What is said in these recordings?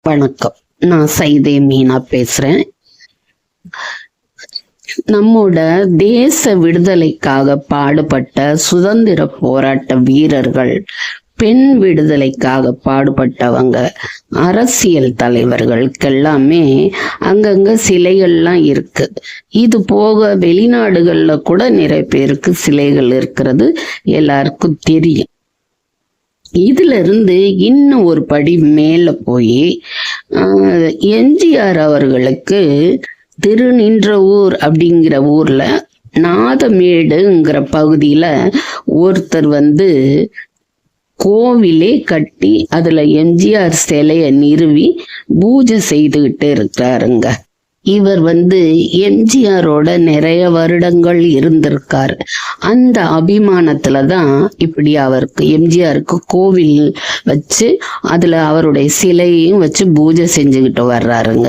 வணக்கம். நான் சைதே மீனா பேசுறேன். நம்மோட தேச விடுதலைக்காக பாடுபட்ட சுதந்திர போராட்ட வீரர்கள், பெண் விடுதலைக்காக பாடுபட்டவங்க, அரசியல் தலைவர்களுக்கெல்லாமே அங்கங்க சிலைகள்லாம் இருக்கு. இது போக வெளிநாடுகள்ல கூட நிறைய பேருக்கு சிலைகள் இருக்கிறது எல்லாருக்கும் தெரியும். இதுல இருந்து இன்னும் ஒரு படி மேல போய் எம்ஜிஆர் அவர்களுக்கு திருநின்றவூர் அப்படிங்கிற ஊர்ல நாதமேடுங்கிற பகுதியில ஒருத்தர் கோவிலே கட்டி அதுல எம்ஜிஆர் சிலைய நிறுவி பூஜை செய்துகிட்டு இருக்கிறாருங்க. இவர் எம்ஜிஆரோட நிறைய வருடங்கள் இருந்திருக்காரு. அந்த அபிமானத்துலதான் இப்படி அவருக்கு எம்ஜிஆருக்கு கோவில் வச்சு அதுல அவருடைய சிலையும் வச்சு பூஜை செஞ்சுக்கிட்டு வர்றாருங்க.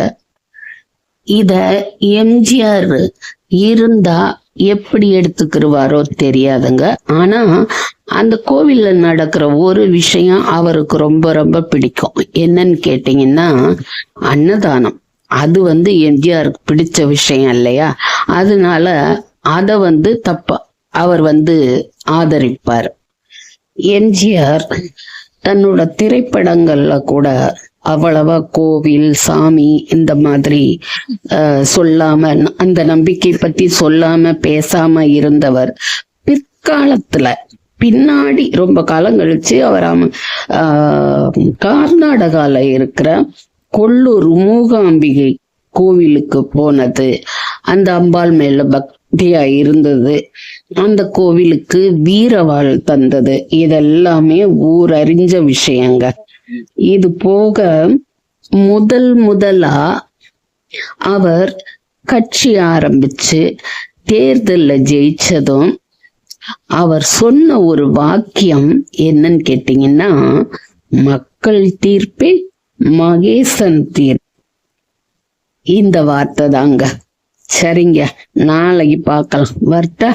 இத எம்ஜிஆர் இருந்தா எப்படி எடுத்துக்கிடுவாரோ தெரியாதுங்க. ஆனா அந்த கோவில்ல நடக்கிற ஒரு விஷயம் அவருக்கு ரொம்ப ரொம்ப பிடிக்கும். என்னன்னு கேட்டீங்கன்னா, அன்னதானம். அது எம்ஜிஆருக்கு பிடிச்ச விஷயம் இல்லையா? அதனால அத தப்பா அவர் ஆதரிப்பார். எம்ஜிஆர் தன்னோட திரைப்படங்கள்ல கூட அவ்வளவா கோவில் சாமி இந்த மாதிரி சொல்லாம, அந்த நம்பிக்கை பத்தி சொல்லாம பேசாம இருந்தவர். பிற்காலத்துல பின்னாடி ரொம்ப காலம் கழிச்சு அவர் கர்நாடகால இருக்கிற கொல்லூர் மூகாம்பிகை கோவிலுக்கு போனது, அந்த அம்பாள் மேல பக்தியா இருந்தது, அந்த கோவிலுக்கு வீரவாள் தந்தது, இதெல்லாமே ஊரறிஞ்ச விஷயங்க. இது போக முதலா அவர் கட்சி ஆரம்பிச்சு தேர்தல்ல ஜெயிச்சதும் அவர் சொன்ன ஒரு வாக்கியம் என்னன்னு கேட்டீங்கன்னா, மக்கள் தீர்ப்பே மகேசன் தீர்ப்பு. இந்த வார்த்தை தாங்க. சரிங்க, நாளைக்கு பார்க்கலாம். வரட்டா?